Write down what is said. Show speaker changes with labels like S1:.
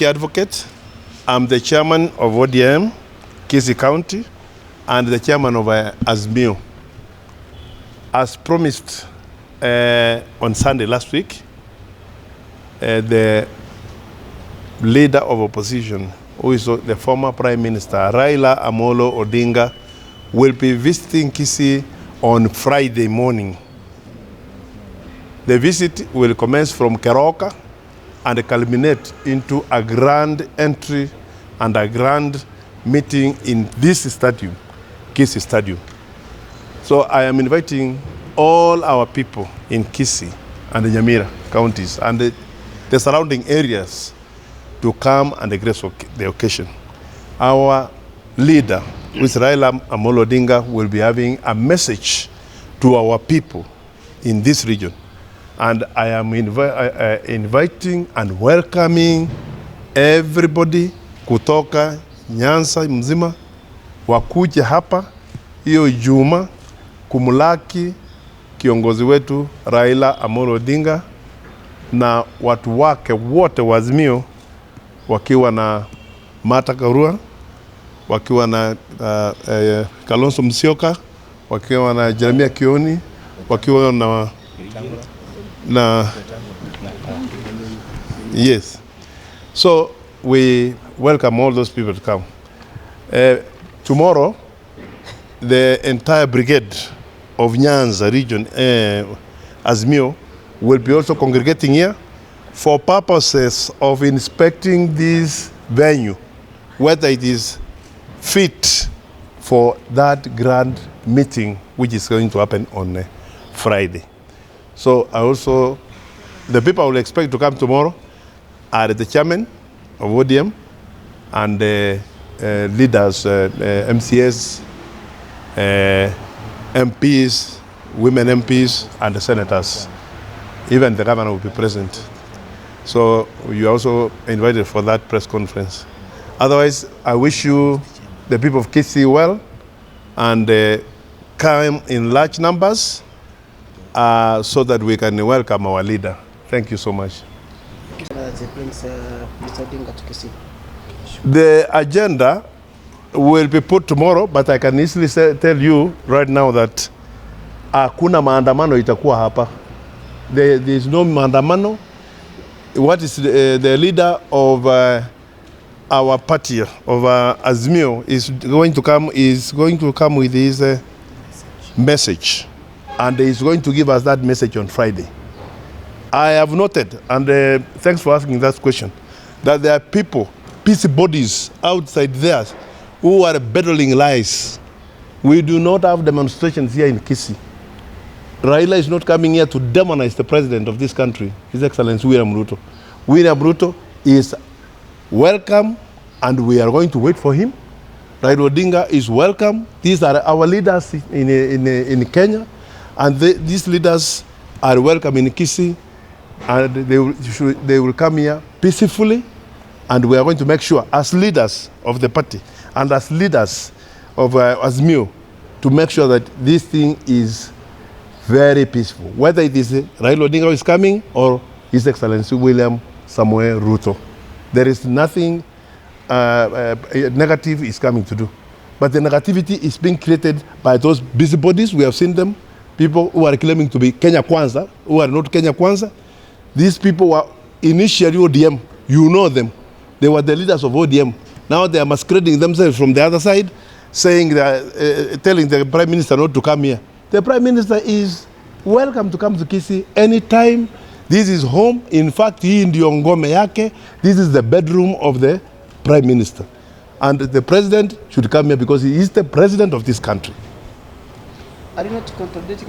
S1: Advocate. I'm the chairman of ODM, Kisii County, and the chairman of Azimio. As promised on Sunday last week, the leader of opposition, who is the former Prime Minister, Raila Amolo Odinga, will be visiting Kisii on Friday morning. The visit will commence from Keroka and culminate into a grand entry and a grand meeting in this stadium, Kisii Stadium. So I am inviting all our people in Kisii and the Nyamira counties and the surrounding areas to come and grace the occasion. Our leader, with Raila Amolo Odinga, will be having a message to our people in this region. And I am inviting and welcoming everybody kutoka Nyanza mzima wakuje hapa hiyo Ijumaa kumlaki kiongozi wetu Raila Amolo Odinga na watu wake wote wa Azimio, wakiwa na Martha Karua, wakiwa na Kalonzo Musyoka, wakiwa na Jeremiah Kioni, wakiwa na yes. So we welcome all those people to come. Tomorrow, the entire brigade of Nyanza region, Azimio, will be also congregating here for purposes of inspecting this venue, whether it is fit for that grand meeting which is going to happen on Friday. So the people I will expect to come tomorrow are the chairman of ODM and leaders, MCS, MPs, women MPs, and the senators. Even the governor will be present. So you are also invited for that press conference. Otherwise, I wish you, the people of Kisii, well, and come in large numbers so that we can welcome our leader. Thank you so much. The agenda will be put tomorrow, but I can easily tell you right now that hakuna maandamano itakuwa hapa. There is no maandamano. What is the leader of our party, of Azimio, is going to come with his message, and he is going to give us that message on Friday. I have noted, and thanks for asking that question, that there are people, busy bodies outside there who are peddling lies. We do not have demonstrations here in Kisii. Raila is not coming here to demonize the president of this country, His Excellency William Ruto. William Ruto is welcome, and we are going to wait for him. Raila Odinga is welcome. These are our leaders in Kenya, and these leaders are welcome in Kisii, and they will come here peacefully, and we are going to make sure, as leaders of the party and as leaders of Azimio, to make sure that this thing is very peaceful, whether it is Raila Odinga is coming or His Excellency William Samuel Ruto. There is nothing negative is coming to do. But the negativity is being created by those busybodies. We have seen them, people who are claiming to be Kenya Kwanza, who are not Kenya Kwanza. These people were initially ODM. You know them. They were the leaders of ODM. Now they are masquerading themselves from the other side, saying that, telling the Prime Minister not to come here. The Prime Minister is welcome to come to Kisii anytime. This is home. In fact, hii ndio ngome yake. This is the bedroom of the Prime Minister. And the President should come here because he is the President of this country.
S2: Are you not contradicting?